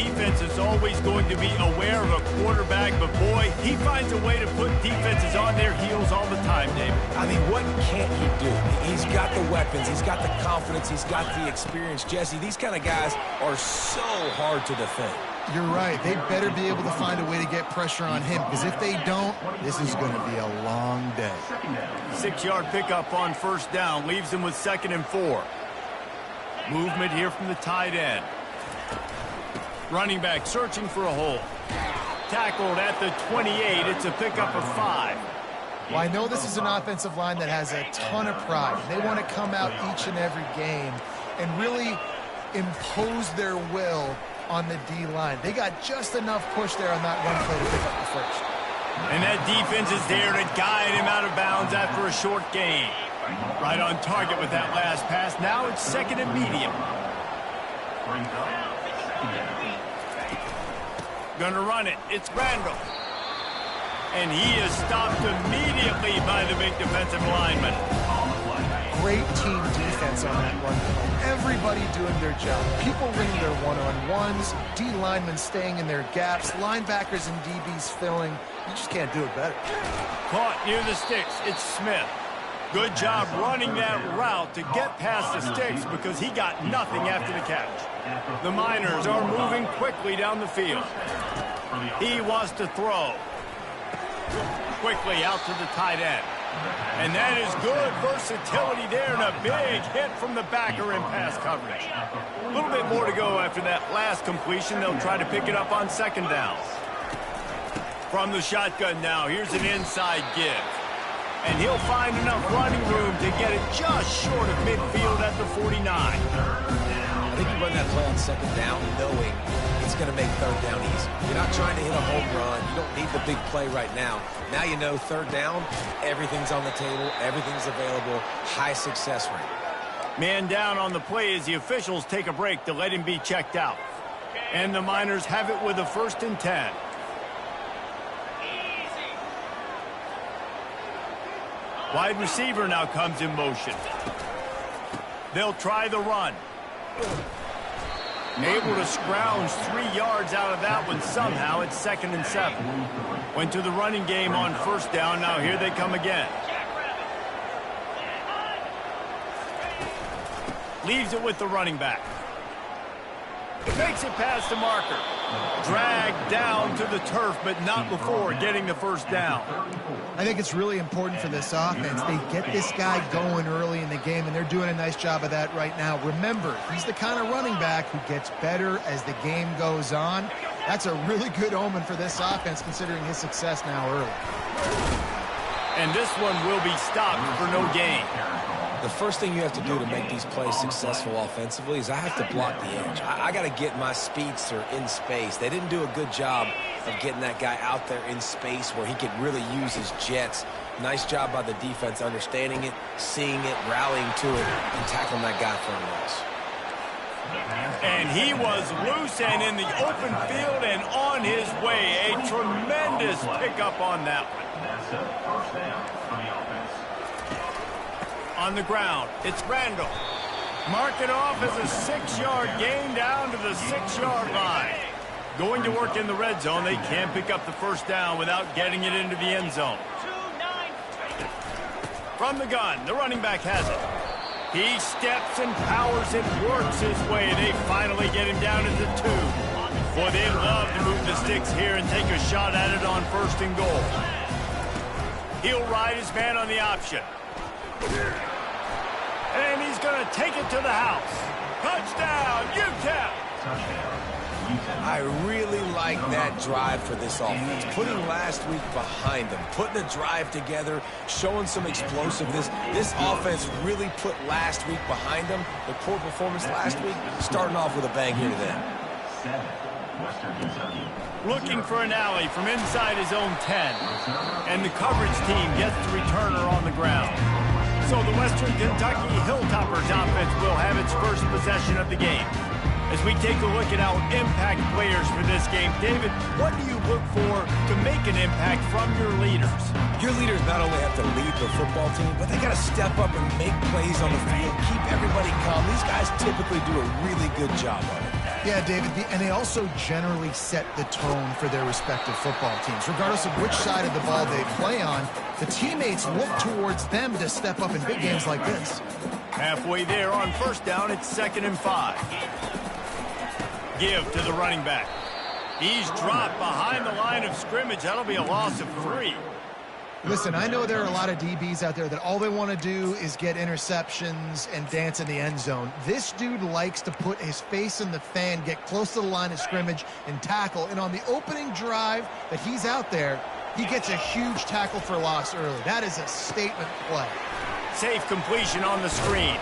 defense is always going to be aware of a quarterback, but boy, he finds a way to put defenses on their heels all the time, David. I mean, what can't he do? He's got the weapons, he's got the confidence, he's got the experience. Jesse, these kind of guys are so hard to defend. You're right. They better be able to find a way to get pressure on him, because if they don't, this is going to be a long day. 6-yard pickup on first down leaves him with 2nd and 4. Movement here from the tight end. Running back searching for a hole. Tackled at the 28. It's a pickup of 5. Well, I know this is an offensive line that has a ton of pride. They want to come out each and every game and really impose their will on the D-line. They got just enough push there on that one play to pick up the first. And that defense is there to guide him out of bounds after a short gain. Right on target with that last pass. Now it's 2nd and medium. Gonna run it. It's Randall. And he is stopped immediately by the big defensive lineman. Great team defense on that run. Everybody doing their job. People winning their one-on-ones, D linemen staying in their gaps, linebackers and DBs filling. You just can't do it better. Caught near the sticks. It's Smith. Good job running that route to get past the sticks because he got nothing after the catch. The Miners are moving quickly down the field. He wants to throw. Quickly out to the tight end. And that is good versatility there and a big hit from the backer in pass coverage. A little bit more to go after that last completion. They'll try to pick it up on 2nd down. From the shotgun now, here's an inside give. And he'll find enough running room to get it just short of midfield at the 49. I think you run that play on 2nd down knowing it's going to make 3rd down easy. You're not trying to hit a home run. You don't need the big play right now. Now you know 3rd down, everything's on the table, everything's available, high success rate. Man down on the play as the officials take a break to let him be checked out. And the Miners have it with a 1st and 10. Wide receiver now comes in motion. They'll try the run. Able to scrounge 3 yards out of that one somehow. It's 2nd and 7. Went to the running game on 1st down. Now here they come again. Leaves it with the running back. Makes it past the marker. Dragged down to the turf, but not before getting the 1st down. I think it's really important for this offense. They get this guy going early in the game, and they're doing a nice job of that right now. Remember, he's the kind of running back who gets better as the game goes on. That's a really good omen for this offense, considering his success now early. And this one will be stopped for no gain. The first thing you have to do to make these plays successful offensively is I have to block the edge. I got to get my speedster in space. They didn't do a good job of getting that guy out there in space where he could really use his jets. Nice job by the defense understanding it, seeing it, rallying to it, and tackling that guy for a loss. And he was loose and in the open field and on his way. A tremendous pickup on that one. On the ground, it's Randall. Mark it off as a 6-yard gain down to the 6-yard line. Going to work in the red zone. They can't pick up the 1st down without getting it into the end zone. From the gun, the running back has it. He steps and powers it, works his way. They finally get him down at the 2. Boy, they'd love to move the sticks here and take a shot at it on 1st and goal. He'll ride his man on the option. And he's going to take it to the house. Touchdown, UTEP! I really like that drive for this offense. Putting last week behind them, putting a drive together, showing some explosiveness. This offense really put last week behind them. The poor performance last week, starting off with a bang here today. Looking for an alley from inside his own 10. And the coverage team gets the returner on the ground. So the Western Kentucky Hilltoppers offense will have its first possession of the game. As we take a look at our impact players for this game, David, what do you look for to make an impact from your leaders? Your leaders not only have to lead the football team, but they got to step up and make plays on the field, keep everybody calm. These guys typically do a really good job of it. Yeah, David, and they also generally set the tone for their respective football teams. Regardless of which side of the ball they play on, the teammates look towards them to step up in big games like this. Halfway there on first down, it's 2nd and 5. Give to the running back. He's dropped behind the line of scrimmage. That'll be a loss of 3. Listen, I know there are a lot of DBs out there that all they want to do is get interceptions and dance in the end zone. This dude likes to put his face in the fan, get close to the line of scrimmage, and tackle. And on the opening drive that he's out there, he gets a huge tackle for loss early. That is a statement play. Safe completion on the screen.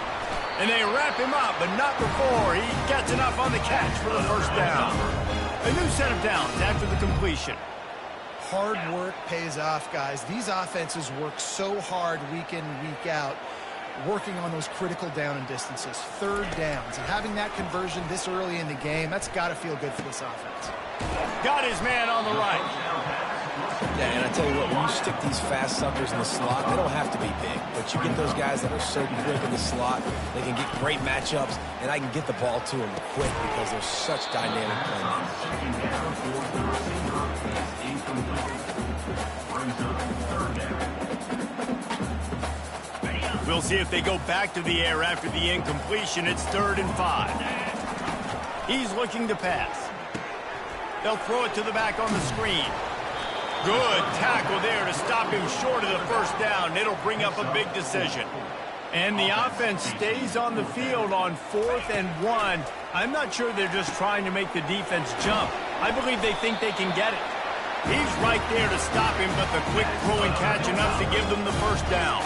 And they wrap him up, but not before he gets enough on the catch for the first down. A new set of downs after the completion. Hard work pays off, guys. These offenses work so hard week in, week out, working on those critical down and distances, 3rd downs. And having that conversion this early in the game, that's got to feel good for this offense. Got his man on the right. Yeah, and I tell you what, when you stick these fast suckers in the slot, they don't have to be big. But you get those guys that are so quick in the slot, they can get great matchups, and I can get the ball to them quick because they're such dynamic playmakers. We'll see if they go back to the air after the incompletion. It's 3rd and 5. He's looking to pass. They'll throw it to the back on the screen. Good tackle there to stop him short of the first down. It'll bring up a big decision. And the offense stays on the field on 4th and 1. I'm not sure they're just trying to make the defense jump. I believe they think they can get it. He's right there to stop him, but the quick throw and catch enough to give them the first down.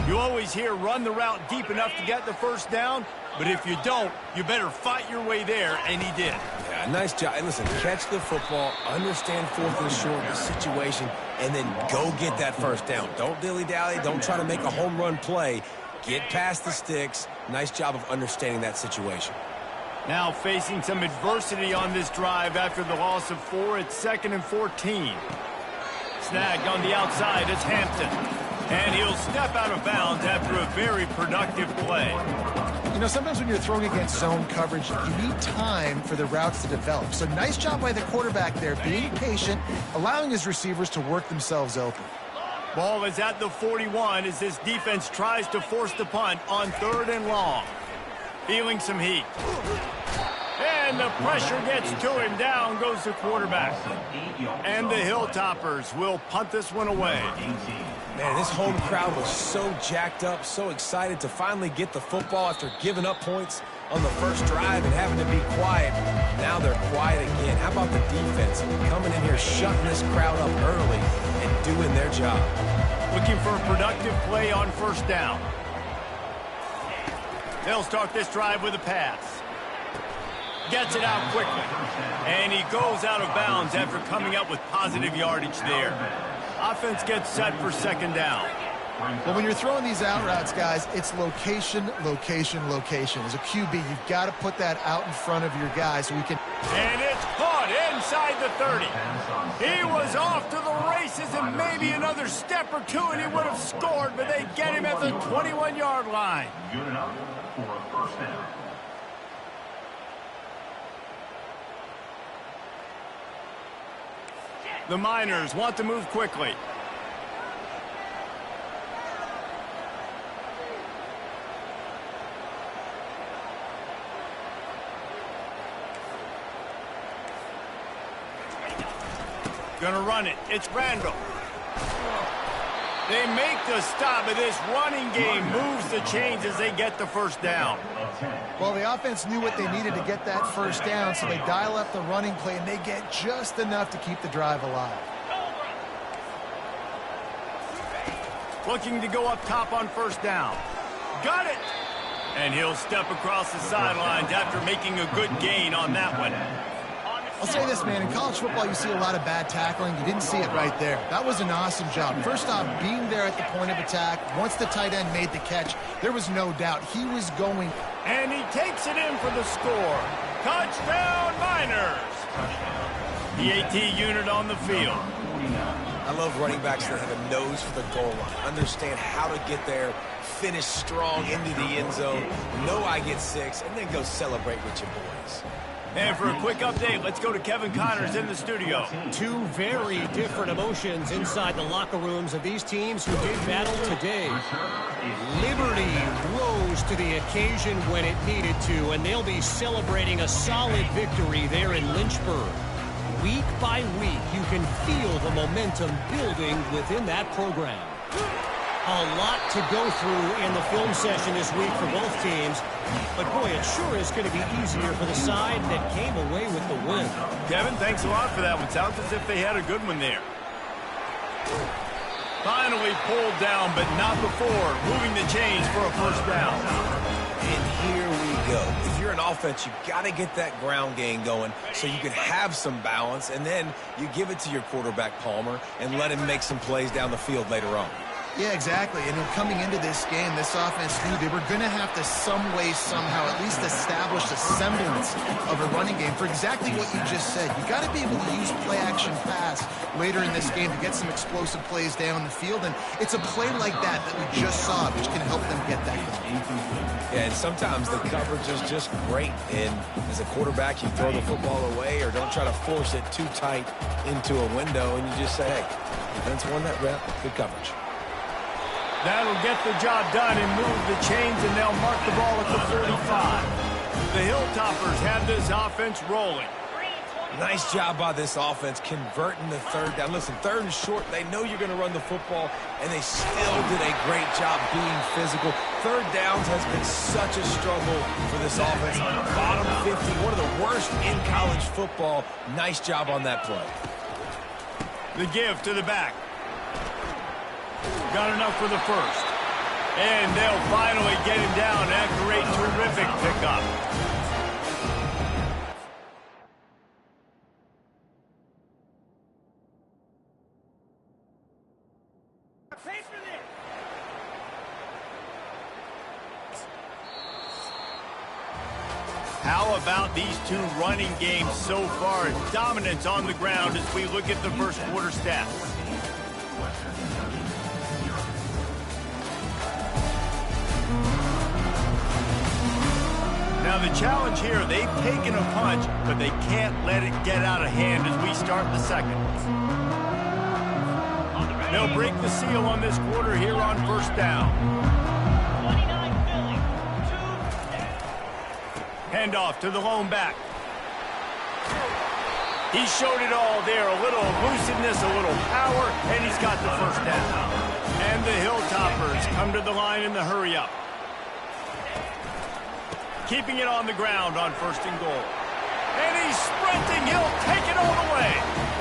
You always hear run the route deep enough to get the first down, but if you don't, you better fight your way there, and he did. Yeah, nice job. And listen, catch the football, understand 4th and short, the situation, and then go get that first down. Don't dilly-dally. Don't try to make a home run play. Get past the sticks. Nice job of understanding that situation. Now facing some adversity on this drive after the loss of 4. It's 2nd and 14. Snagged on the outside. It's Hampton. And he'll step out of bounds after a very productive play. You know, sometimes when you're throwing against zone coverage, you need time for the routes to develop. So nice job by the quarterback there, being patient, allowing his receivers to work themselves open. Ball is at the 41 as this defense tries to force the punt on 3rd and long. Feeling some heat. And the pressure gets to him. Down goes the quarterback. And the Hilltoppers will punt this one away. Man, this home crowd was so jacked up, so excited to finally get the football after giving up points on the first drive and having to be quiet. Now they're quiet again. How about the defense coming in here, shutting this crowd up early and doing their job? Looking for a productive play on first down. They'll start this drive with a pass. Gets it out quickly. And he goes out of bounds after coming up with positive yardage there. Offense gets set for 2nd down. Well, when you're throwing these out routes, guys, it's location, location, location. As a QB, you've got to put that out in front of your guy so we can... And it's caught inside the 30. He was off to the races and maybe another step or two and he would have scored, but they get him at the 21-yard line. Good enough for a first down. The Miners want to move quickly. Gonna run it. It's Randall. They make the stop, but this running game moves the chains as they get the first down. Well, the offense knew what they needed to get that first down, so they dial up the running play, and they get just enough to keep the drive alive. Looking to go up top on first down. Got it! And he'll step across the sidelines after making a good gain on that one. I'll say this, man, in college football you see a lot of bad tackling. You didn't see it right there. That was an awesome job. First off, being there at the point of attack, once the tight end made the catch, there was no doubt he was going. And he takes it in for the score. Touchdown, Miners! The AT unit on the field. I love running backs that have a nose for the goal line, understand how to get there, finish strong into the end zone, know I get 6, and then go celebrate with your boys. And for a quick update, let's go to Kevin Connors in the studio. Two very different emotions inside the locker rooms of these teams who did battle today. Liberty rose to the occasion when it needed to, and they'll be celebrating a solid victory there in Lynchburg. Week by week, you can feel the momentum building within that program. A lot to go through in the film session this week for both teams. But, boy, it sure is going to be easier for the side that came away with the win. Kevin, thanks a lot for that one. Sounds as if they had a good one there. Finally pulled down, but not before moving the chains for a first down. And here we go. If you're an offense, you got to get that ground game going so you can have some balance, and then you give it to your quarterback, Palmer, and let him make some plays down the field later on. Yeah, exactly. And coming into this game, this offense knew they were going to have to some way, somehow, at least establish a semblance of a running game for exactly what you just said. You got to be able to use play-action pass later in this game to get some explosive plays down the field. And it's a play like that we just saw, which can help them get that going. Yeah, and sometimes the coverage is just great. And as a quarterback, you throw the football away or don't try to force it too tight into a window, and you just say, hey, defense won that rep, good coverage. That'll get the job done and move the chains, and they'll mark the ball at the 45. The Hilltoppers have this offense rolling. Nice job by this offense converting the third down. Listen, third and short, they know you're going to run the football, and they still did a great job being physical. Third downs has been such a struggle for this offense. Bottom 50, one of the worst in college football. Nice job on that play. The give to the back. Got enough for the first. And they'll finally get him down after a terrific pickup. How about these two running games so far? Dominance on the ground as we look at the first quarter stats. Now the challenge here, they've taken a punch, but they can't let it get out of hand as we start the second. They'll break the seal on this quarter here on first down. Handoff to the lone back. He showed it all there, a little elusiveness, a little power, and he's got the first down. And the Hilltoppers come to the line in the hurry-up. Keeping it on the ground on first and goal. And he's sprinting. He'll take it all the way.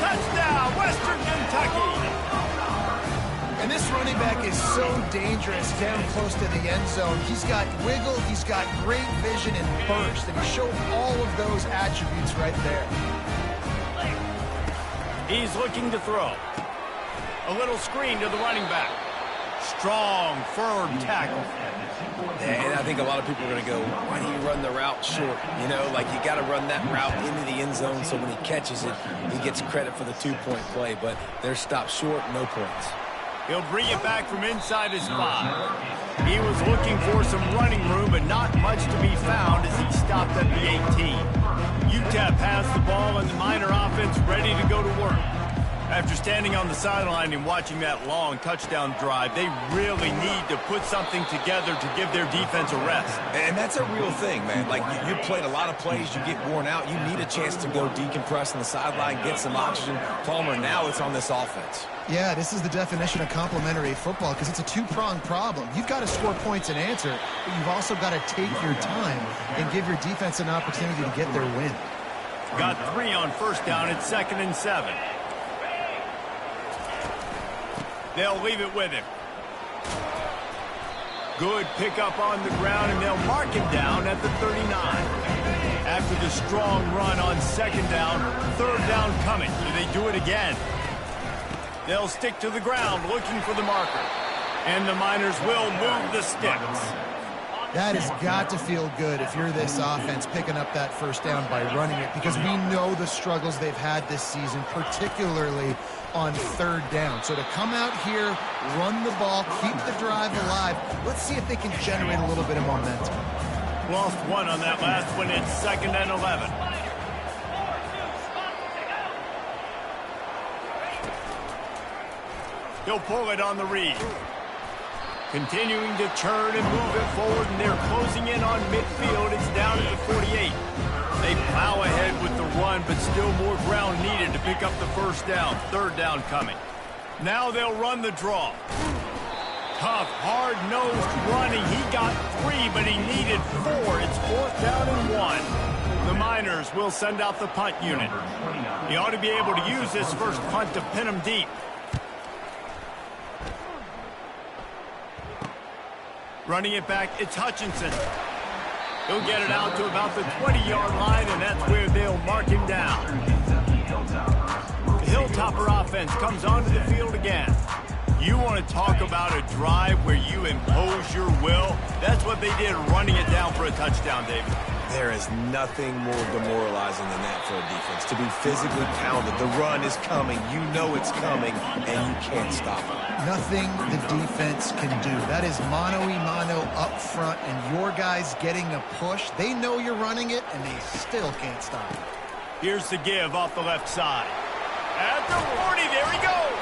Touchdown, Western Kentucky. And this running back is so dangerous down close to the end zone. He's got wiggle, he's got great vision and burst, and he showed all of those attributes right there. He's looking to throw. A little screen to the running back. Strong, firm tackle. And I think a lot of people are going to go, why do you run the route short? You know, like you got to run that route into the end zone so when he catches it, he gets credit for the two-point play. But they're stopped short, no points. He'll bring it back from inside his 5. He was looking for some running room, but not much to be found as he stopped at the 18. UTEP has the ball and the Miner offense ready to go to work. After standing on the sideline and watching that long touchdown drive, they really need to put something together to give their defense a rest. And that's a real thing, man. Like, you played a lot of plays, you get worn out, you need a chance to go decompress on the sideline, get some oxygen. Palmer, now it's on this offense. Yeah, this is the definition of complementary football because it's a two-pronged problem. You've got to score points and answer, but you've also got to take your time and give your defense an opportunity to get their win. Got 3 on first down. It's 2nd and 7. They'll leave it with him. Good pickup on the ground, and they'll mark him down at the 39. After the strong run on 2nd down, 3rd down coming. Do they do it again? They'll stick to the ground looking for the marker. And the Miners will move the sticks. That has got to feel good if you're this offense picking up that first down by running it, because we know the struggles they've had this season, particularly on 3rd down. So to come out here, run the ball, keep the drive alive, let's see if they can generate a little bit of momentum. Lost 1 on that last one. It's 2nd and 11. He'll pull it on the read. Continuing to churn and move it forward, and they're closing in on midfield. It's down at the 48. They plow ahead with the run, but still more ground needed to pick up the first down. Third down coming. Now they'll run the draw. Tough, hard-nosed running. He got 3, but he needed 4. It's 4th down and 1. The Miners will send out the punt unit. He ought to be able to use this first punt to pin him deep. Running it back, it's Hutchinson. He'll get it out to about the 20-yard line, and that's where they'll mark him down. The Hilltopper offense comes onto the field again. You want to talk about a drive where you impose your will? That's what they did, running it down for a touchdown, David. There is nothing more demoralizing than that for a defense. To be physically pounded. The run is coming. You know it's coming, and you can't stop it. Nothing the defense can do. That is mano-a-mano up front, and your guys getting a push. They know you're running it, and they still can't stop it. Here's the give off the left side. At the 40, there he goes.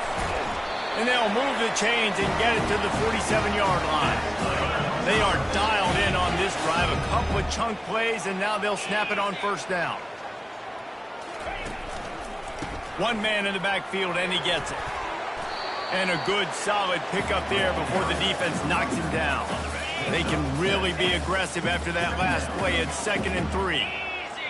And they'll move the chains and get it to the 47-yard line. They are dialed in on this drive. A couple of chunk plays, and now they'll snap it on first down. One man in the backfield, and he gets it. And a good, solid pickup there before the defense knocks him down. They can really be aggressive after that last play. It's 2nd and 3.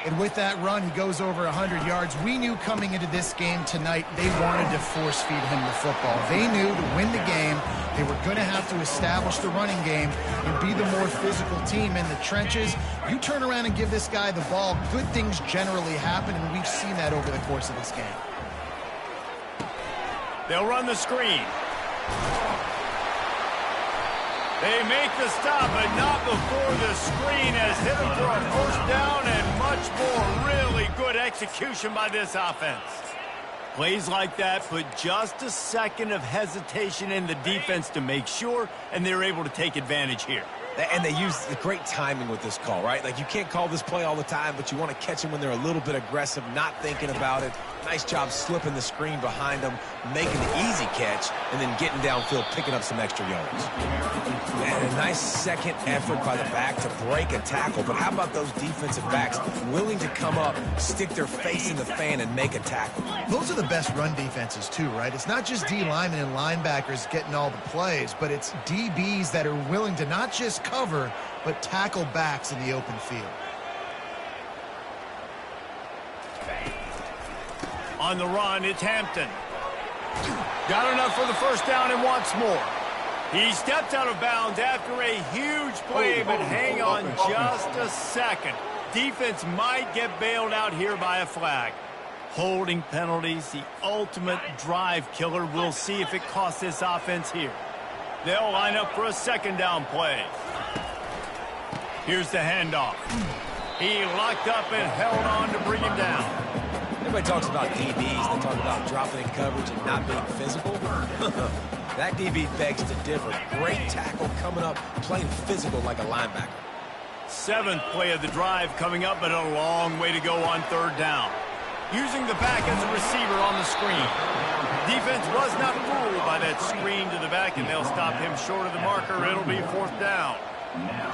And with that run, he goes over 100 yards. We knew coming into this game tonight, they wanted to force feed him the football. They knew to win the game, they were going to have to establish the running game and be the more physical team in the trenches. You turn around and give this guy the ball, good things generally happen, and we've seen that over the course of this game. They'll run the screen. They make the stop, but not before the screen has hit them for a first down, and much more really good execution by this offense. Plays like that put just a second of hesitation in the defense to make sure, and they're able to take advantage here. And they use the great timing with this call, right? Like, you can't call this play all the time, but you want to catch them when they're a little bit aggressive, not thinking about it. Nice job slipping the screen behind them, making the easy catch, and then getting downfield, picking up some extra yards. And a nice second effort by the back to break a tackle. But how about those defensive backs willing to come up, stick their face in the fan, and make a tackle? Those are the best run defenses, too, right? It's not just D linemen and linebackers getting all the plays, but it's DBs that are willing to not just cover, but tackle backs in the open field. On the run, it's Hampton. Got enough for the first down and wants more. He stepped out of bounds after a huge play, but hang on just a second. Defense might get bailed out here by a flag. Holding penalties, the ultimate drive killer. We'll see if it costs this offense here. They'll line up for a second down play. Here's the handoff. He locked up and held on to bring him down. Everybody talks about DBs. They talk about dropping in coverage and not being physical. That DB begs to differ. Great tackle coming up, playing physical like a linebacker. 7th play of the drive coming up, but a long way to go on third down. Using the back as a receiver on the screen. Defense was not fooled by that screen to the back, and they'll stop him short of the marker. It'll be 4th down.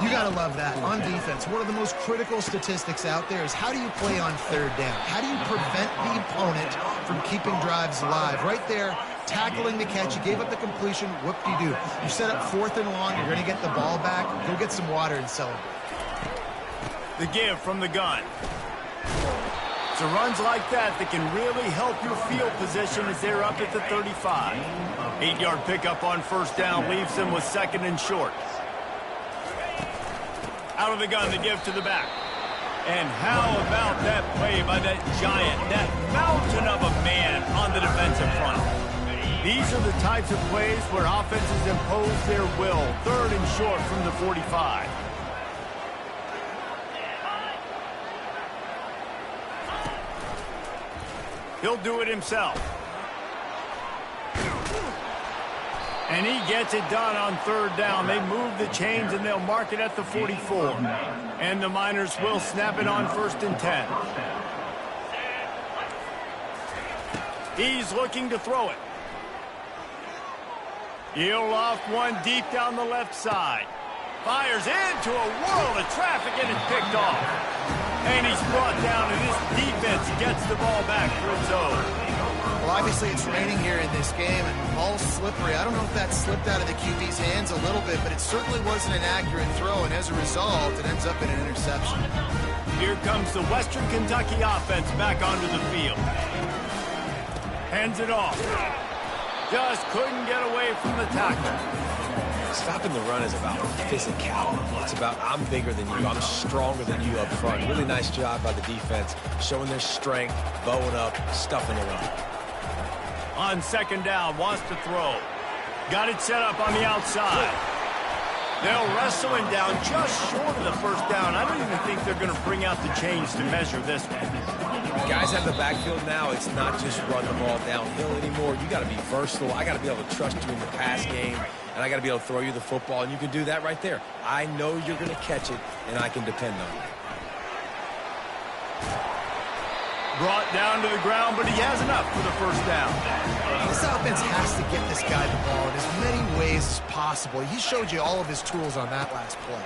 You got to love that. On defense, one of the most critical statistics out there is how do you play on third down? How do you prevent the opponent from keeping drives alive? Right there, tackling the catch. You gave up the completion. Whoop-de-doo. You set up 4th and long. You're going to get the ball back. Go get some water and celebrate. The give from the gun. It's the runs like that that can really help your field position as they're up at the 35. 8-yard pickup on first down leaves them with 2nd and short. Out of the gun, the give to the back. And how about that play by that giant, that mountain of a man on the defensive front? These are the types of plays where offenses impose their will. 3rd and short from the 45. He'll do it himself. And he gets it done on third down. They move the chains, and they'll mark it at the 44. And the Miners will snap it on 1st and 10. He's looking to throw it. He'll loft one deep down the left side. Fires into a world of traffic and it's picked off. And he's brought down and this defense gets the ball back for its own. Well, obviously it's raining here in this game and the ball's slippery. I don't know if that slipped out of the QB's hands a little bit, but it certainly wasn't an accurate throw, and as a result, it ends up in an interception. Here comes the Western Kentucky offense back onto the field. Hands it off. Just couldn't get away from the tackle. Stopping the run is about physicality. It's about I'm bigger than you, I'm stronger than you up front. Really nice job by the defense, showing their strength, bowing up, stuffing the run. On second down, wants to throw. Got it set up on the outside. They'll wrestle him down just short of the first down. I don't even think they're going to bring out the chains to measure this one. Guys have the backfield now. It's not just run the ball downhill anymore. You got to be versatile. I got to be able to trust you in the pass game, and I got to be able to throw you the football, and you can do that right there. I know you're going to catch it, and I can depend on it. Brought down to the ground, but he has enough for the first down. This offense has to get this guy the ball in as many ways as possible. He showed you all of his tools on that last play.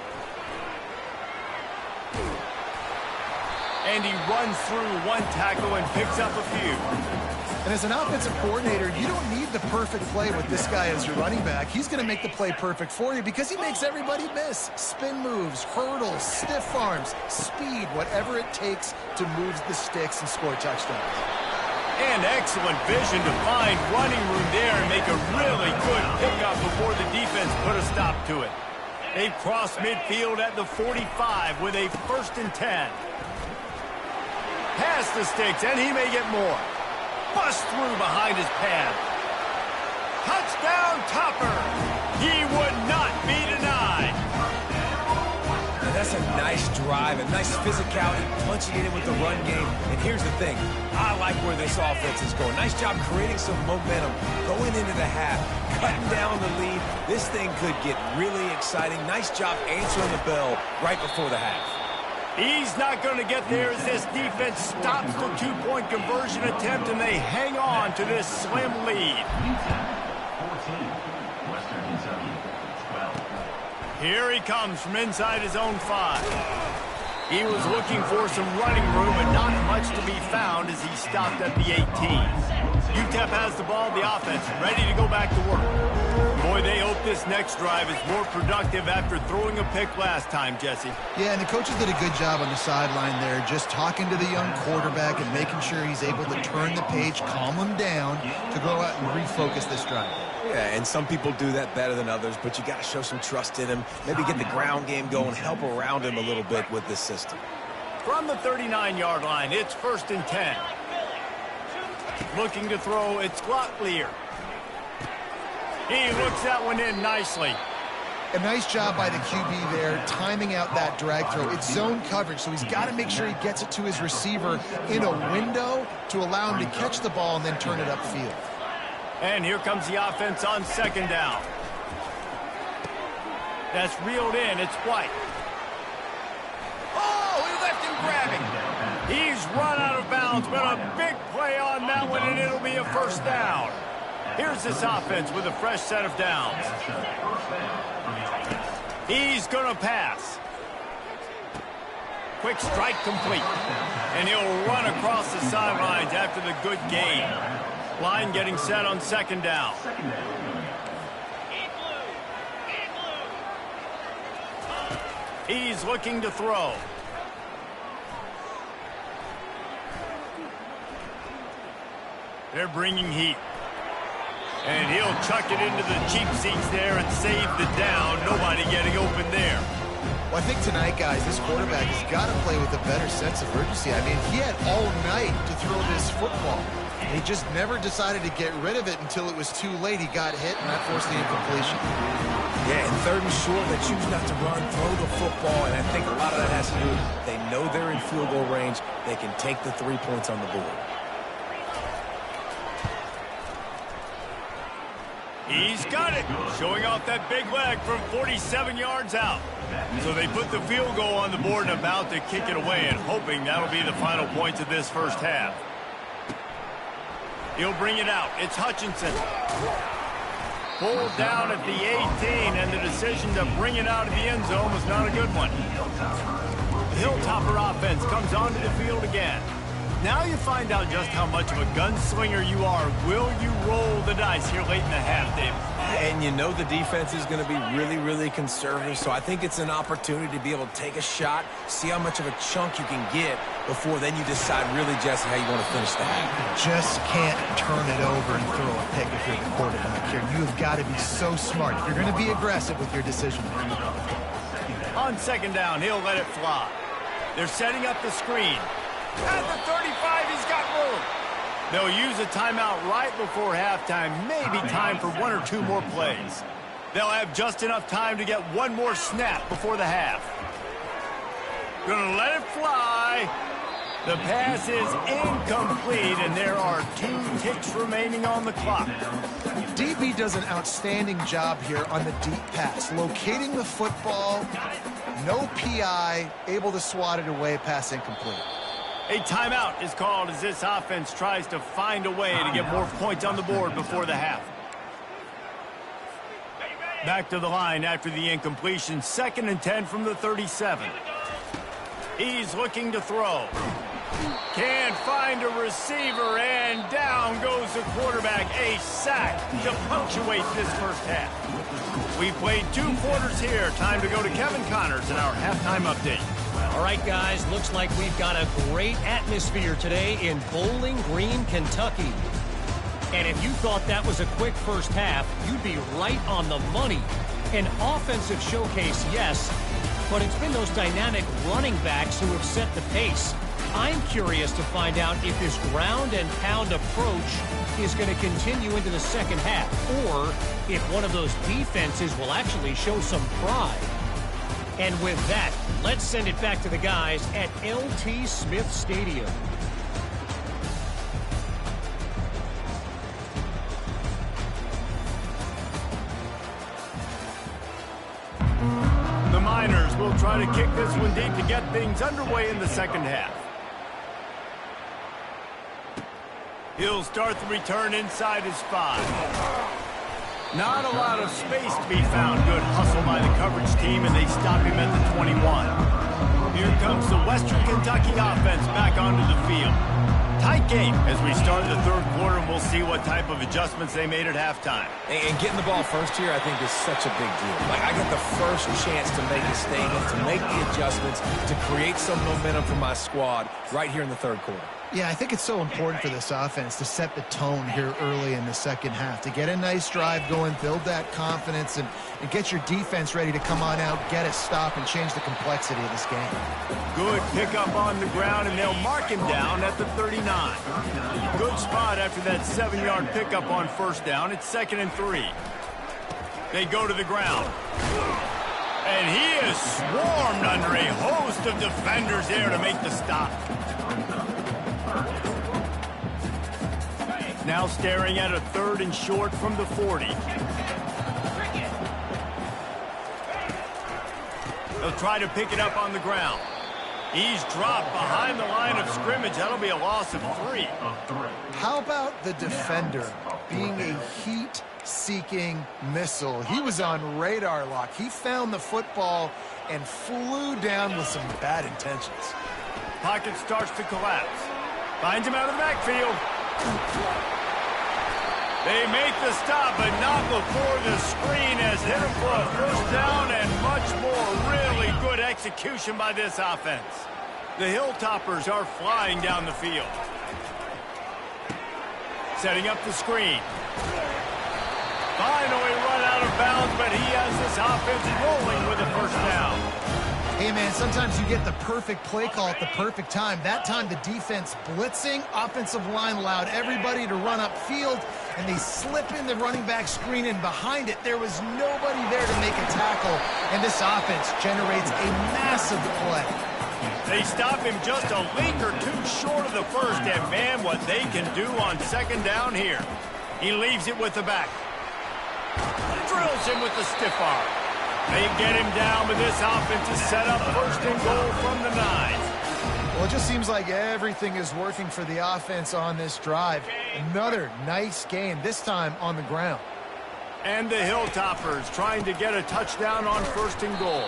And he runs through one tackle and picks up a few. And as an offensive coordinator, you don't need the perfect play with this guy as your running back. He's going to make the play perfect for you because he makes everybody miss. Spin moves, hurdles, stiff arms, speed, whatever it takes to move the sticks and score touchdowns. And excellent vision to find running room there and make a really good pickup before the defense put a stop to it. They've crossed midfield at the 45 with a 1st and 10. Past the sticks, and he may get more. Bust through behind his pad. Touchdown, Topper. He would not be denied. And that's a nice drive, a nice physicality, punching it in with the run game. And here's the thing. I like where this offense is going. Nice job creating some momentum, going into the half, cutting down the lead. This thing could get really exciting. Nice job answering the bell right before the half. He's not going to get there as this defense stops the two-point conversion attempt, and they hang on to this slim lead. Here he comes from inside his own 5. He was looking for some running room, but not much to be found as he stopped at the 18. UTEP has the ball, the offense, ready to go back to work. Boy, they hope this next drive is more productive after throwing a pick last time, Jesse. Yeah, and the coaches did a good job on the sideline there, just talking to the young quarterback and making sure he's able to turn the page, calm him down, to go out and refocus this drive. Yeah, and some people do that better than others, but you got to show some trust in him, maybe get the ground game going, help around him a little bit with this system. From the 39-yard line, it's 1st and 10. Looking to throw, it's Glocklear. He looks that one in nicely. A nice job by the QB there, timing out that drag throw. It's zone coverage, so he's got to make sure he gets it to his receiver in a window to allow him to catch the ball and then turn it upfield. And here comes the offense on 2nd down. That's reeled in. It's White. Oh, he left him grabbing. He's run out of bounds, but a big play on that one, and it'll be a 1st down. Here's this offense with a fresh set of downs. He's going to pass. Quick strike complete. And he'll run across the sidelines after the good gain. Line getting set on 2nd down. He's looking to throw. They're bringing heat. And he'll chuck it into the cheap seats there and save the down. Nobody getting open there. Well, I think tonight, guys, this quarterback has got to play with a better sense of urgency. I mean, he had all night to throw this football. And he just never decided to get rid of it until it was too late. He got hit, and that forced the incompletion. Yeah, and 3rd and short, they choose not to run, throw the football, and I think a lot of that has to do, they know they're in field goal range. They can take the 3 points on the board. He's got it, showing off that big leg from 47 yards out. So they put the field goal on the board and about to kick it away, and hoping that'll be the final points of this 1st half. He'll bring it out. It's Hutchinson. Pulled down at the 18, and the decision to bring it out of the end zone was not a good one. The Hilltopper offense comes onto the field again. Now you find out just how much of a gunslinger you are. Will you roll the dice here late in the half, David? And you know the defense is going to be really, really conservative, so I think it's an opportunity to be able to take a shot, see how much of a chunk you can get before then you decide really, Jesse, how you want to finish the half. Just can't turn it over and throw a pick if you're the quarterback here. You've got to be so smart. If you're going to be aggressive with your decision making. On second down, he'll let it fly. They're setting up the screen. At the 35, he's got room. They'll use a timeout right before halftime, maybe time for one or two more plays. They'll have just enough time to get one more snap before the half. Gonna let it fly. The pass is incomplete, and there are 2 ticks remaining on the clock. DB does an outstanding job here on the deep pass, locating the football, no PI, able to swat it away, pass incomplete. A timeout is called as this offense tries to find a way to get more points on the board before the half. Back to the line after the incompletion. 2nd and 10 from the 37. He's looking to throw. Can't find a receiver, and down goes the quarterback. A sack to punctuate this first half. We played 2 quarters here. Time to go to Kevin Connors in our halftime update. All right, guys, looks like we've got a great atmosphere today in Bowling Green, Kentucky. And if you thought that was a quick first half, you'd be right on the money. An offensive showcase, yes, but it's been those dynamic running backs who have set the pace. I'm curious to find out if this ground and pound approach is going to continue into the second half, or if one of those defenses will actually show some pride. And with that, let's send it back to the guys at LT Smith Stadium. The Miners will try to kick this one deep to get things underway in the second half. He'll start the return inside his 5. Not a lot of space to be found. Good hustle by the coverage team, and they stop him at the 21. Here comes the Western Kentucky offense back onto the field. Tight game as we start the third quarter, and we'll see what type of adjustments they made at halftime. And getting the ball first here, I think, is such a big deal. Like, I get the first chance to make a statement, to make the adjustments, to create some momentum for my squad right here in the third quarter. Yeah, I think it's so important for this offense to set the tone here early in the second half, to get a nice drive going, build that confidence, and get your defense ready to come on out, get a stop, and change the complexity of this game. Good pickup on the ground, and they'll mark him down at the 39. Good spot after that 7-yard pickup on first down. It's 2nd and 3. They go to the ground. And he is swarmed under a host of defenders there to make the stop. Now staring at a 3rd and short from the 40. They'll try to pick it up on the ground. He's dropped behind the line of scrimmage. That'll be a loss of 3. How about the defender being a heat-seeking missile? He was on radar lock. He found the football and flew down with some bad intentions. Pocket starts to collapse. Finds him out of the backfield. They make the stop, but not before the screen has hit him for a first down and much more. Really good execution by this offense. The Hilltoppers are flying down the field. Setting up the screen. Finally run out of bounds, but he has this offense rolling with a first down. Hey, man, sometimes you get the perfect play call at the perfect time. That time, the defense blitzing, offensive line allowed everybody to run upfield, and they slip in the running back screen, and behind it, there was nobody there to make a tackle, and this offense generates a massive play. They stop him just a league or two short of the first, and man, what they can do on second down here. He leaves it with the back. Drills him with the stiff arm. They get him down, but this offense is set up 1st and goal from the 9. Well, it just seems like everything is working for the offense on this drive. Another nice game, this time on the ground. And the Hilltoppers trying to get a touchdown on 1st and goal.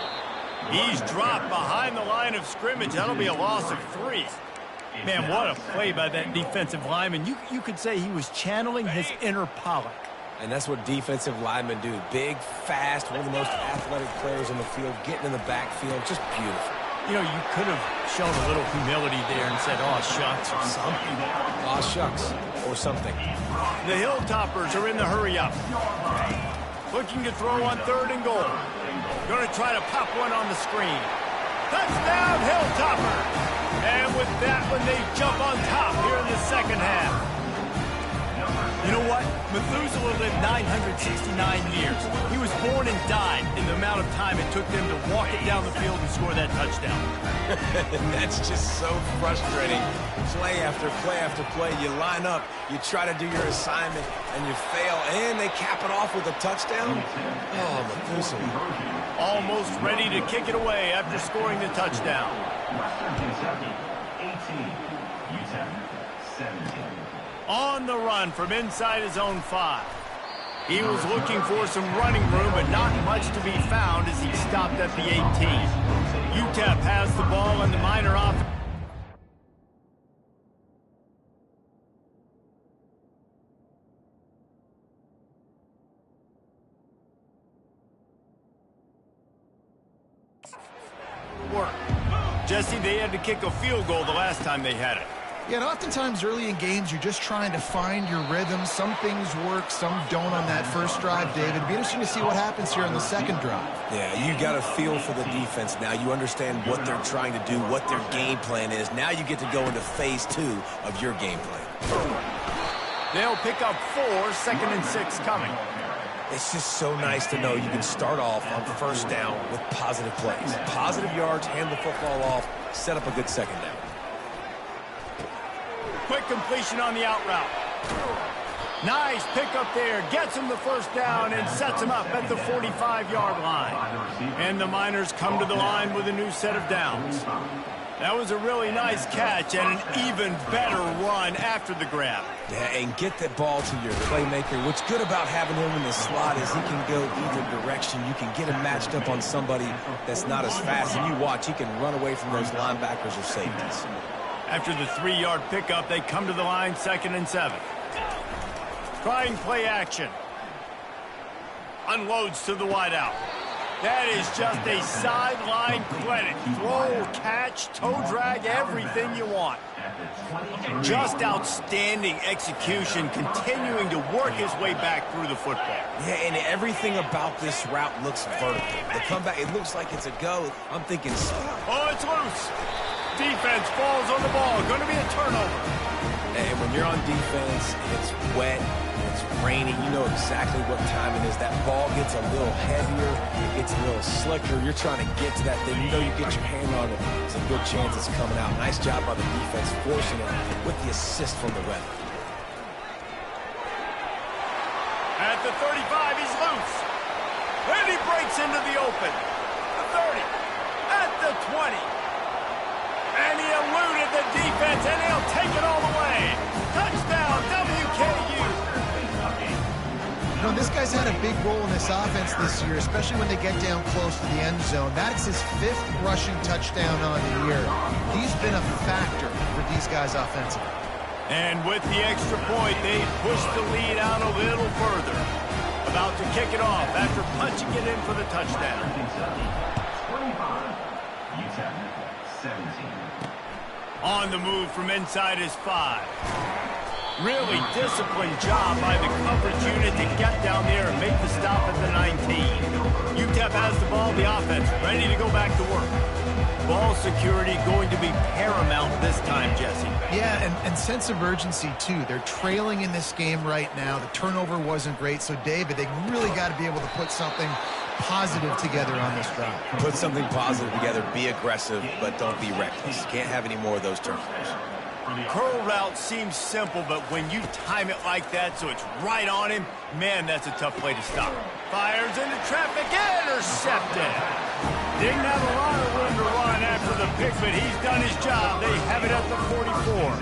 He's dropped behind the line of scrimmage. That'll be a loss of 3. Man, what a play by that defensive lineman. You could say he was channeling his inner Pollock. And that's what defensive linemen do. Big, fast, one of the most athletic players on the field, getting in the backfield. Just beautiful. You know, you could have shown a little humility there and said, "Oh, shucks," or something. Aw, shucks, or something. The Hilltoppers are in the hurry-up. Looking to throw on 3rd and goal. Going to try to pop one on the screen. Touchdown, Hilltoppers! And with that one, they jump on top here in the 2nd half. You know what? Methuselah lived 969 years. He was born and died in the amount of time it took them to walk it down the field and score that touchdown. That's just so frustrating. Play after play after play. You line up, you try to do your assignment, and you fail, and they cap it off with a touchdown? Oh, Methuselah. Almost ready to kick it away after scoring the touchdown. Western Kentucky, 18. UTEP, 17. On the run from inside his own 5. He was looking for some running room, but not much to be found as he stopped at the 18. UTEP has the ball in the Miner offense. Jesse, they had to kick a field goal the last time they had it. Yeah, and oftentimes early in games, you're just trying to find your rhythm. Some things work, some don't on that first drive, David. It'd be interesting to see what happens here on the 2nd drive. Yeah, you got a feel for the defense now. You understand what they're trying to do, what their game plan is. Now you get to go into phase 2 of your game plan. They'll pick up 4, 2nd and 6 coming. It's just so nice to know you can start off on 1st down with positive plays. Positive yards, hand the football off, set up a good 2nd down. Quick completion on the out route. Nice pickup there. Gets him the 1st down and sets him up at the 45-yard line. And the Miners come to the line with a new set of downs. That was a really nice catch and an even better run after the grab. Yeah, and get that ball to your playmaker. What's good about having him in the slot is he can go either direction. You can get him matched up on somebody that's not as fast. And you watch, he can run away from those linebackers or safeties. After the 3-yard pickup, they come to the line 2nd and 7. Trying play action. Unloads to the wideout. That is just a sideline credit. Throw, catch, toe drag, everything you want. Just outstanding execution, continuing to work his way back through the football. Yeah, and everything about this route looks vertical. The comeback, it looks like it's a go. I'm thinking... Oh, it's loose. Defense falls on the ball. Going to be a turnover. And when you're on defense, it's wet, it's rainy, you know exactly what time it is. That ball gets a little heavier, it gets a little slicker. You're trying to get to that thing. You know you get your hand on it, there's a good chance it's coming out. Nice job by the defense forcing it with the assist from the ref. At the 35, he's loose. And he breaks into the open. The 30, at the 20. And he eluded the defense, and he'll take it all the way. Touchdown, WKU. You know, this guy's had a big role in this offense this year, especially when they get down close to the end zone. That's his 5th rushing touchdown on the year. He's been a factor for these guys offensively. And with the extra point, they push the lead out a little further. About to kick it off after punching it in for the touchdown. 25. UTEP, 17. On the move from inside his 5. Really disciplined job by the coverage unit to get down there and make the stop at the 19. UTEP has the ball, the offense ready to go back to work. Ball security going to be paramount this time, Jesse. Yeah, and sense of urgency, too. They're trailing in this game right now. The turnover wasn't great, so, David, they really got to be able to put something positive together on this drive. Put something positive together, be aggressive, but don't be reckless. Can't have any more of those turnovers. Curl route seems simple, but when you time it like that so it's right on him, man, that's a tough play to stop. Fires into traffic, intercepted. Didn't have a lot of room to run after the pick, but he's done his job. They have it at the 44.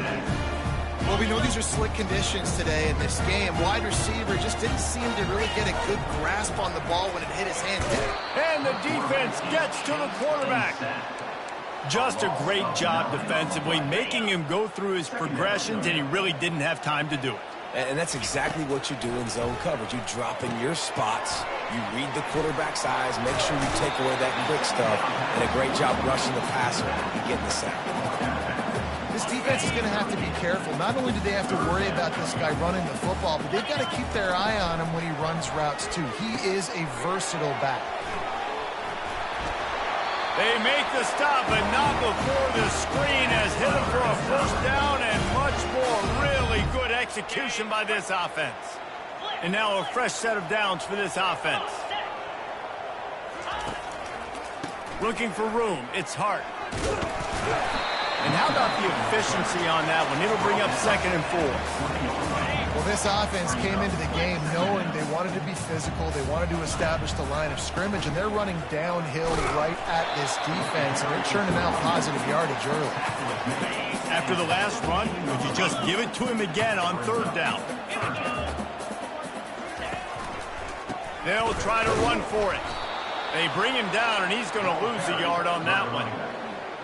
Well, we know these are slick conditions today in this game. Wide receiver just didn't seem to really get a good grasp on the ball when it hit his hand. And the defense gets to the quarterback. Just a great job defensively, making him go through his progressions, and he really didn't have time to do it. And that's exactly what you do in zone coverage. You drop in your spots, you read the quarterback's eyes, make sure you take away that quick stuff, and a great job rushing the passer and getting the sack. This defense is going to have to be careful. Not only do they have to worry about this guy running the football, but they've got to keep their eye on him when he runs routes too. He is a versatile back. They make the stop, but not before the screen has hit him for a first down and much more. Really good execution by this offense. And now a fresh set of downs for this offense. Looking for room. It's Hart. And how about the efficiency on that one? It'll bring up 2nd and 4. Well, this offense came into the game knowing they wanted to be physical. They wanted to establish the line of scrimmage, and they're running downhill right at this defense, and they're churning out positive yardage early. After the last run, would you just give it to him again on 3rd down? They'll try to run for it. They bring him down, and he's going to lose a yard on that one.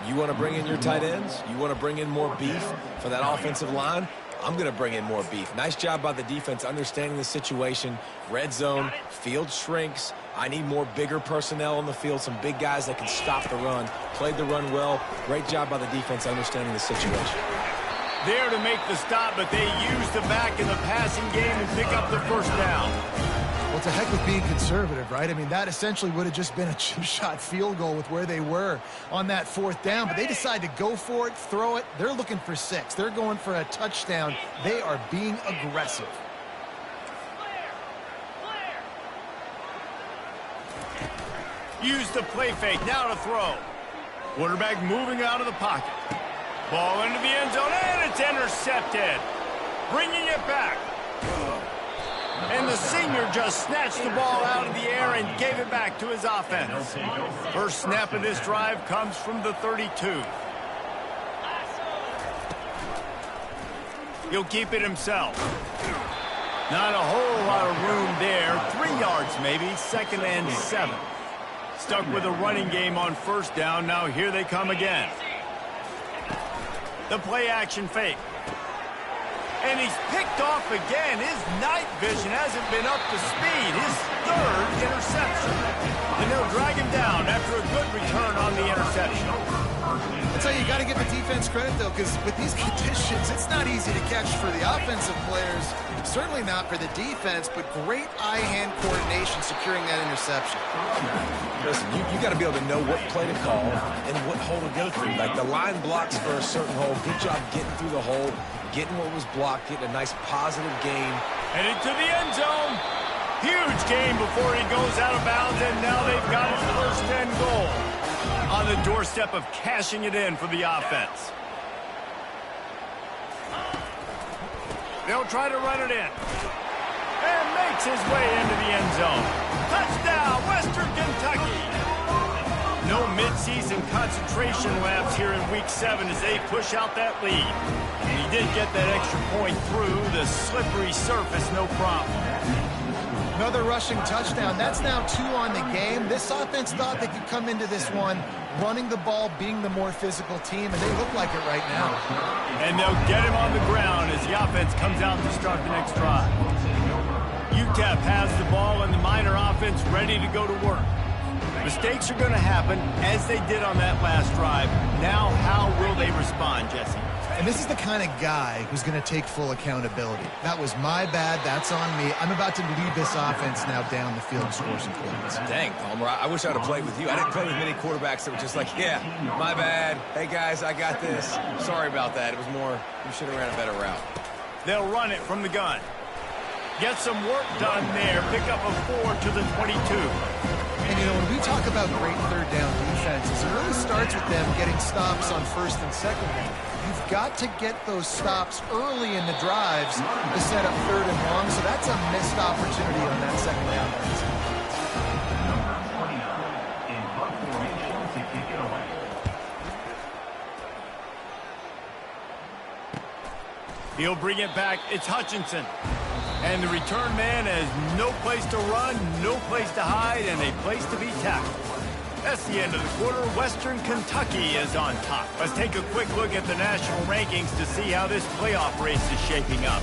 You want to bring in your tight ends? You want to bring in more beef for that offensive line? I'm going to bring in more beef. Nice job by the defense understanding the situation. Red zone, field shrinks. I need more bigger personnel on the field, some big guys that can stop the run. Played the run well. Great job by the defense understanding the situation. There to make the stop, but they use the back in the passing game and pick up the first down. Well, to heck with being conservative, right? I mean, that essentially would have just been a chip shot field goal with where they were on that 4th down. But they decide to go for it, throw it. They're looking for 6. They're going for a touchdown. They are being aggressive. Use the play fake. Now to throw. Quarterback moving out of the pocket. Ball into the end zone, and it's intercepted. Bringing it back. And the senior just snatched the ball out of the air and gave it back to his offense. First snap of this drive comes from the 32. He'll keep it himself. Not a whole lot of room there. 3 yards maybe, 2nd and 7. Stuck with a running game on 1st down. Now here they come again. The play action fake. And he's picked off again. His night vision hasn't been up to speed. His 3rd interception. And they'll drag him down after a good return on the interception. That's how you got to give the defense credit, though, because with these conditions, it's not easy to catch for the offensive players. Certainly not for the defense, but great eye-hand coordination securing that interception. Listen, you got to be able to know what play to call and what hole to go through. Like the line blocks for a certain hole. Good job getting through the hole, getting what was blocked, getting a nice positive gain. Headed to the end zone. Huge gain before he goes out of bounds, and now they've got his first 10 goal. On the doorstep of cashing it in for the offense. They'll try to run it in. And makes his way into the end zone. Touchdown, Western Kentucky. No midseason concentration laps here in Week 7 as they push out that lead. And he did get that extra point through the slippery surface, no problem. Another rushing touchdown. That's now 2 on the game. This offense thought they could come into this one running the ball, being the more physical team, and they look like it right now. And they'll get him on the ground as the offense comes out to start the next drive. UTEP has the ball and the Miner offense ready to go to work. Mistakes are going to happen as they did on that last drive. Now, how will they respond, Jesse? And this is the kind of guy who's going to take full accountability. That was my bad. That's on me. I'm about to lead this offense now down the field and score some points. Dang, Palmer, I wish I would have played with you. I didn't play with many quarterbacks that were just like, yeah, my bad. Hey, guys, I got this. Sorry about that. It was more, you should have ran a better route. They'll run it from the gun. Get some work done there. Pick up a 4 to the 22. And, you know, when we talk about great 3rd down defenses, it really starts with them getting stops on 1st and 2nd down. You've got to get those stops early in the drives to set up 3rd and long, so that's a missed opportunity on that 2nd down. Number 29 in punt formation to kick it away. He'll bring it back. It's Hutchinson. And the return man has no place to run, no place to hide, and a place to be tackled. That's the end of the quarter. Western Kentucky is on top. Let's take a quick look at the national rankings to see how this playoff race is shaping up.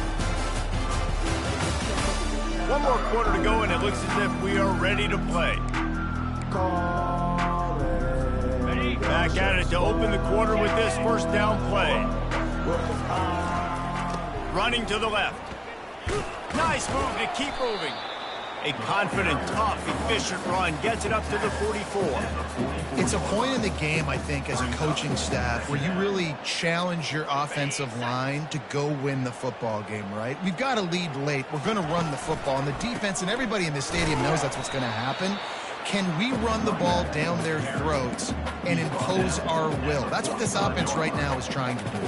One more quarter to go, and it looks as if we are ready to play. Back at it to open the quarter with this first down play. Running to the left. Nice move to keep moving. A confident, tough, efficient run gets it up to the 44. It's a point in the game, I think, as a coaching staff where you really challenge your offensive line to go win the football game, right? We've got to lead late. We're going to run the football. And the defense and everybody in the stadium knows that's what's going to happen. Can we run the ball down their throats and impose our will? That's what this offense right now is trying to do.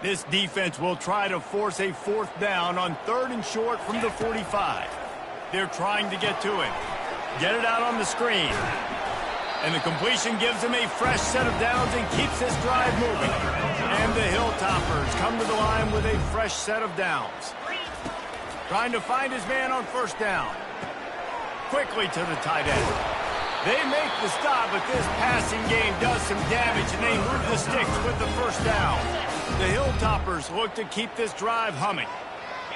This defense will try to force a fourth down on 3rd and short from the 45. They're trying to get to him. Get it out on the screen. And the completion gives him a fresh set of downs and keeps this drive moving. And the Hilltoppers come to the line with a fresh set of downs. Trying to find his man on first down. Quickly to the tight end. They make the stop, but this passing game does some damage, and they move the sticks with the first down. The Hilltoppers look to keep this drive humming.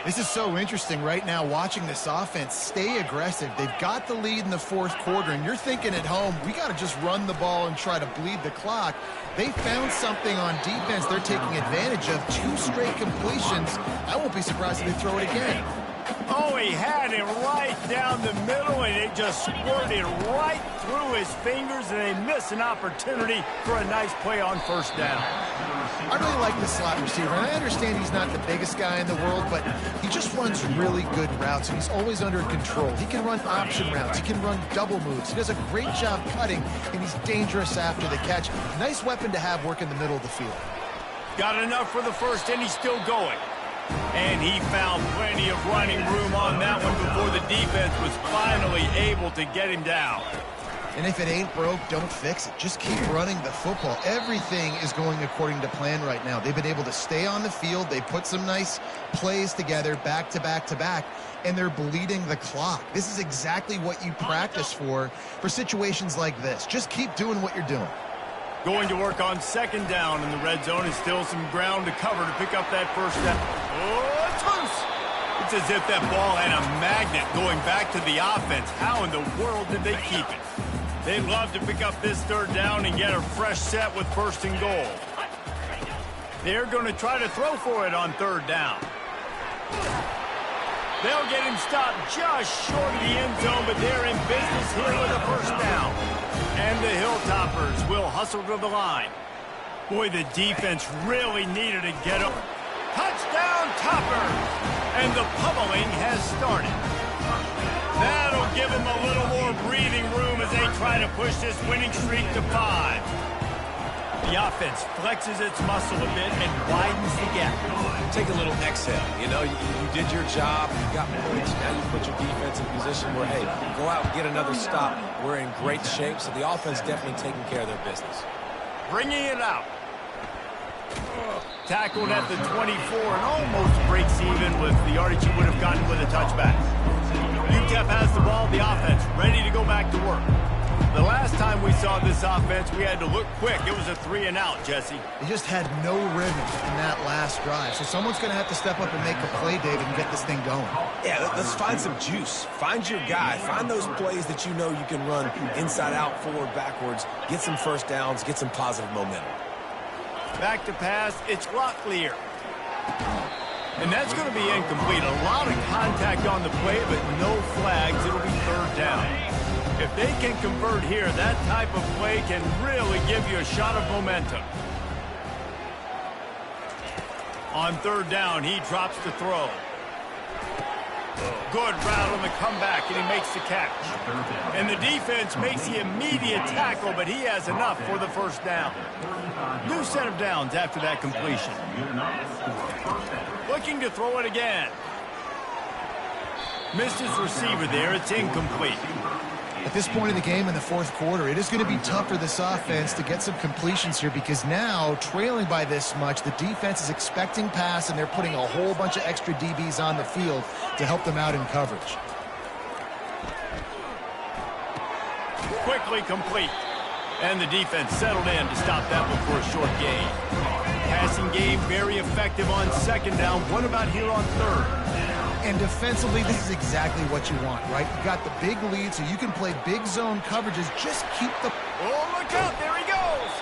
This is so interesting right now, watching this offense stay aggressive. They've got the lead in the 4th quarter, and you're thinking at home, we got to just run the ball and try to bleed the clock. They found something on defense they're taking advantage of. 2 straight completions. I won't be surprised if they throw it again. Oh, he had it right down the middle, and it just squirted right through his fingers, and they miss an opportunity for a nice play on first down. I really like the slot receiver, and I understand he's not the biggest guy in the world, but he just runs really good routes, and he's always under control. He can run option routes. He can run double moves. He does a great job cutting, and he's dangerous after the catch. Nice weapon to have work in the middle of the field. Got enough for the first, and he's still going. And he found plenty of running room on that one before the defense was finally able to get him down. And if it ain't broke, don't fix it. Just keep running the football. Everything is going according to plan right now. They've been able to stay on the field. They put some nice plays together back to back to back, and they're bleeding the clock. This is exactly what you practice for situations like this. Just keep doing what you're doing. Going to work on 2nd down in the red zone, and still some ground to cover to pick up that first down. Oh, it's loose. It's as if that ball had a magnet going back to the offense. How in the world did they keep it? They'd love to pick up this 3rd down and get a fresh set with 1st and goal. They're going to try to throw for it on 3rd down. They'll get him stopped just short of the end zone, but they're in business here with a first down. And the Hilltoppers will hustle to the line. Boy, the defense really needed to get up. Touchdown, Toppers! And the pummeling has started. That'll give him a little more breathing room as they try to push this winning streak to 5. The offense flexes its muscle a bit and widens the gap. Take a little exhale. You know, you did your job. You got points. Now you put your defense in position where, hey, go out and get another stop. We're in great shape, so the offense definitely taking care of their business. Bringing it out. Tackled at the 24 and almost breaks even with the yardage he would have gotten with a touchback. UTEP has the ball, the offense ready to go back to work. The last time we saw this offense, we had to look quick. It was a 3-and-out, Jesse. They just had no rhythm in that last drive. So someone's going to have to step up and make a play, David, and get this thing going. Yeah, let's find some juice. Find your guy. Find those plays that you know you can run inside out, forward, backwards. Get some first downs. Get some positive momentum. Back to pass. It's Locklear. And that's going to be incomplete. A lot of contact on the play, but no flags. It'll be 3rd down. If they can convert here, that type of play can really give you a shot of momentum. On 3rd down, he drops to throw. Good route on the comeback, and he makes the catch. And the defense makes the immediate tackle, but he has enough for the first down. New set of downs after that completion. Looking to throw it again. Missed his receiver there. It's incomplete. At this point in the game in the fourth quarter, it is going to be tough for this offense to get some completions here because now, trailing by this much, the defense is expecting pass, and they're putting a whole bunch of extra DBs on the field to help them out in coverage. Quickly complete. And the defense settled in to stop that one for a short gain. Passing game very effective on second down. What about here on third? And defensively, this is exactly what you want, right? You got the big lead, so you can play big zone coverages. Just keep the... Oh, look out. There he goes.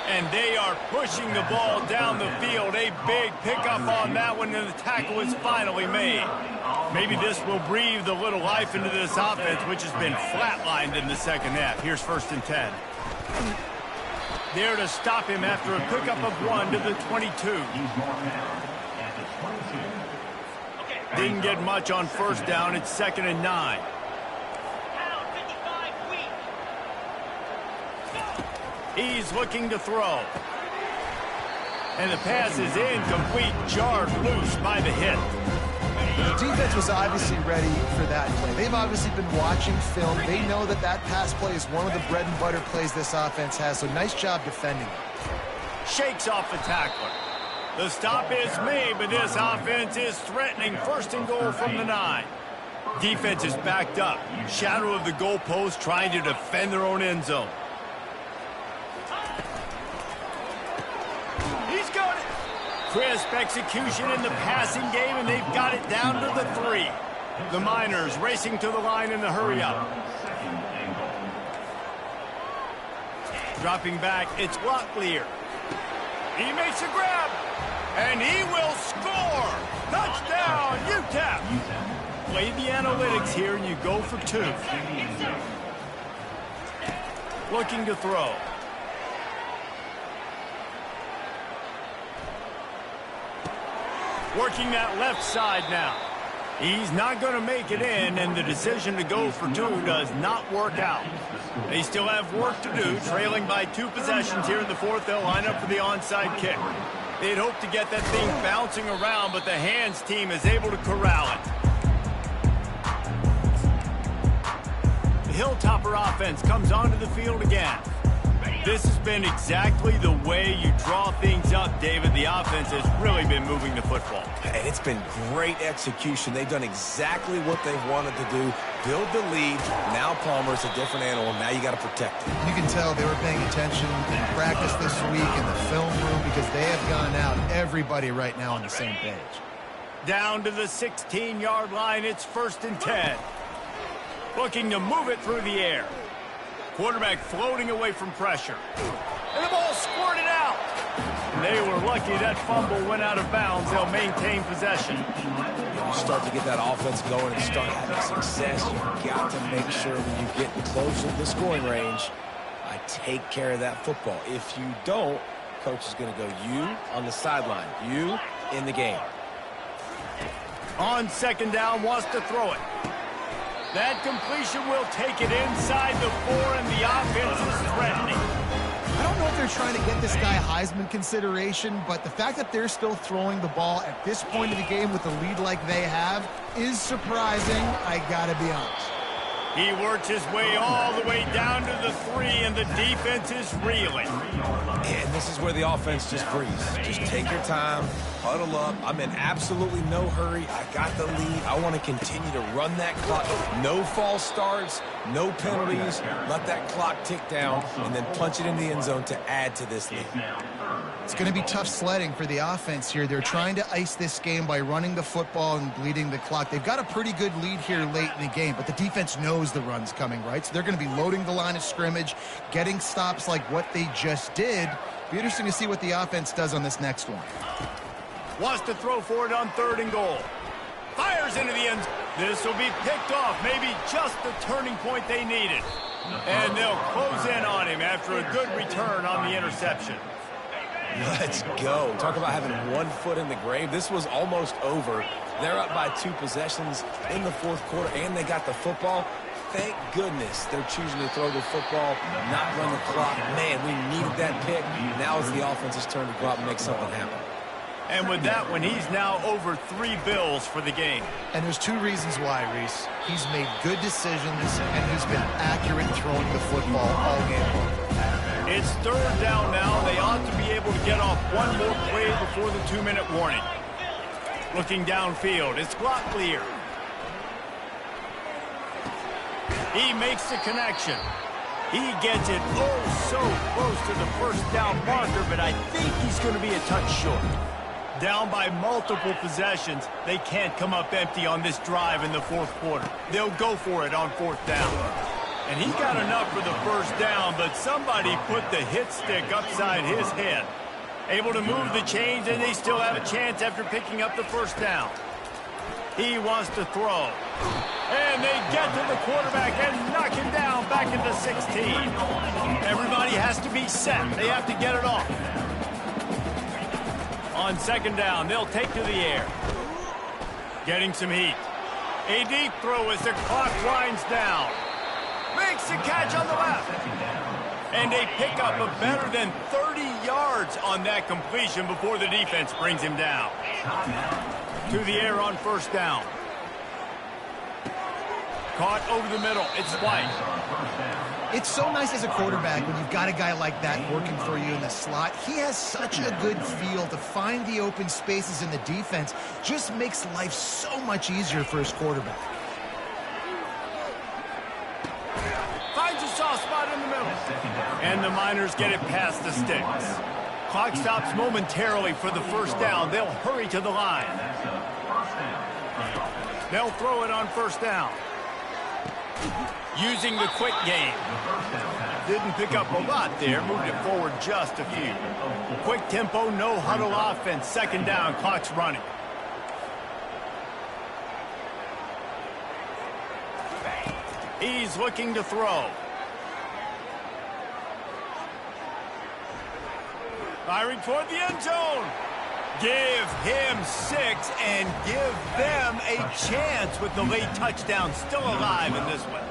And they are pushing the ball down the field. A big pickup on that one, and the tackle is finally made. Maybe this will breathe a little life into this offense, which has been flatlined in the second half. Here's 1st and 10. There to stop him after a pickup of 1 to the 22. Didn't get much on 1st down. It's 2nd and 9. He's looking to throw. And the pass is incomplete, jarred loose by the hit. The defense was obviously ready for that play. They've obviously been watching film. They know that that pass play is one of the bread and butter plays this offense has, so nice job defending it. Shakes off the tackler. The stop is made, but this offense is threatening 1st and goal from the 9. Defense is backed up. Shadow of the goalpost trying to defend their own end zone. He's got it. Crisp execution in the passing game, and they've got it down to the 3. The Miners racing to the line in the hurry-up. Dropping back, it's Locklear. He makes a grab, and he will score! Touchdown, UTEP! Play the analytics here, and you go for 2. Looking to throw. Working that left side now. He's not going to make it in, and the decision to go for 2 does not work out. They still have work to do, trailing by 2 possessions here in the 4th. They'll line up for the onside kick. They'd hope to get that thing bouncing around, but the hands team is able to corral it. The Hilltopper offense comes onto the field again. This has been exactly the way you draw things up, David. The offense has really been moving the football. And it's been great execution. They've done exactly what they've wanted to do. Build the lead. Now Palmer's a different animal. Now you got to protect him. You can tell they were paying attention in practice this week in the film room because they have gone out. Everybody right now on the same page. Down to the 16-yard line. It's 1st and 10. Looking to move it through the air. Quarterback floating away from pressure. And the ball squirted out. They were lucky that fumble went out of bounds. They'll maintain possession. You start to get that offense going and start having success. You've got to make sure when you get close to the scoring range, I take care of that football. If you don't, coach is going to go, you on the sideline, you in the game. On 2nd down, wants to throw it. That completion will take it inside the 4, and the offense is threatening. I don't know if they're trying to get this guy Heisman consideration, but the fact that they're still throwing the ball at this point of the game with a lead like they have is surprising, I gotta be honest. He works his way all the way down to the 3, and the defense is reeling. And this is where the offense just breathes. Just take your time, huddle up. I'm in absolutely no hurry. I got the lead. I want to continue to run that clock. No false starts, no penalties. Let that clock tick down, and then punch it in the end zone to add to this lead. It's going to be tough sledding for the offense here. They're trying to ice this game by running the football and bleeding the clock. They've got a pretty good lead here late in the game, but the defense knows the run's coming, right? So they're going to be loading the line of scrimmage, getting stops like what they just did. Be interesting to see what the offense does on this next one. Wants to throw for it on 3rd and goal. Fires into the end. This will be picked off. Maybe just the turning point they needed. And they'll close in on him after a good return on the interception. Let's go. Talk about having 1 foot in the grave. This was almost over. They're up by 2 possessions in the 4th quarter, and they got the football. Thank goodness they're choosing to throw the football, not run the clock. Man, we needed that pick. Now it's the offense's turn to go out and make something happen. And with that one, he's now over 3 bills for the game. And there's 2 reasons why, Reese. He's made good decisions, and he's been accurate throwing the football all game long. It's 3rd down now. They ought to be able to get off one more play before the 2-minute warning. Looking downfield, it's block clear. He makes the connection. He gets it so close to the first down marker, but I think he's going to be a touch short. Down by multiple possessions, they can't come up empty on this drive in the 4th quarter. They'll go for it on 4th down. And he got enough for the 1st down, but somebody put the hit stick upside his head. Able to move the chains, and they still have a chance after picking up the 1st down. He wants to throw. And they get to the quarterback and knock him down back into 16. Everybody has to be set. They have to get it off. On 2nd down, they'll take to the air. Getting some heat. A deep throw as the clock winds down. Makes the catch on the left. And they pick up a better than 30 yards on that completion before the defense brings him down. To the air on 1st down. Caught over the middle. It's White. It's so nice as a quarterback when you've got a guy like that working for you in the slot. He has such a good feel to find the open spaces in the defense. Just makes life so much easier for his quarterback. Finds a soft spot in the middle. And the Miners get it past the sticks. Clock stops momentarily for the 1st down. They'll hurry to the line. They'll throw it on 1st down. Using the quick game. Didn't pick up a lot there. Moved it forward just a few. Quick tempo, no huddle offense. 2nd down, clock's running. He's looking to throw. Firing toward the end zone. Give him 6 and give them a chance with the late touchdown still alive in this one.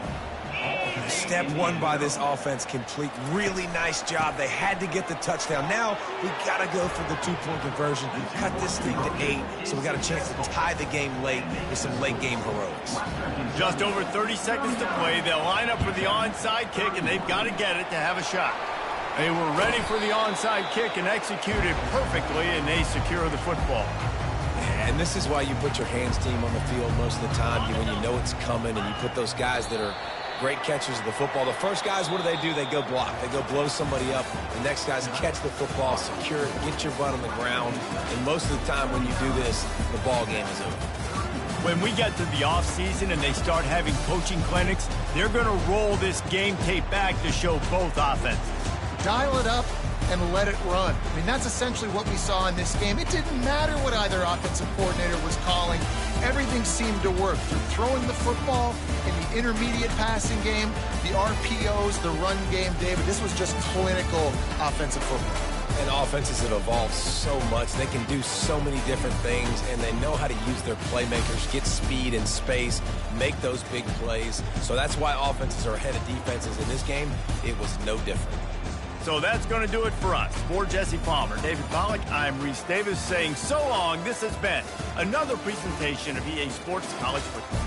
Step 1 by this offense complete. Really nice job. They had to get the touchdown. Now we got to go for the 2-point conversion. Cut this thing to 8 so we got a chance to tie the game late with some late game heroics. Just over 30 seconds to play. They'll line up for the onside kick, and they've got to get it to have a shot. They were ready for the onside kick and executed perfectly, and they secure the football. And this is why you put your hands team on the field most of the time, when you know it's coming, and you put those guys that are great catchers of the football. The first guys, what do? They go block. They go blow somebody up. The next guys catch the football, secure it, get your butt on the ground. And most of the time when you do this, the ball game is over. When we get to the offseason and they start having coaching clinics, they're going to roll this game tape back to show both offenses. Dial it up and let it run. I mean, that's essentially what we saw in this game. It didn't matter what either offensive coordinator was calling. Everything seemed to work. Through throwing the football, in the intermediate passing game, the RPOs, the run game, David, this was just clinical offensive football. And offenses have evolved so much. They can do so many different things, and they know how to use their playmakers, get speed and space, make those big plays. So that's why offenses are ahead of defenses. In this game, it was no different. So that's going to do it for us. For Jesse Palmer, David Pollack, I'm Reese Davis saying so long. This has been another presentation of EA Sports College Football.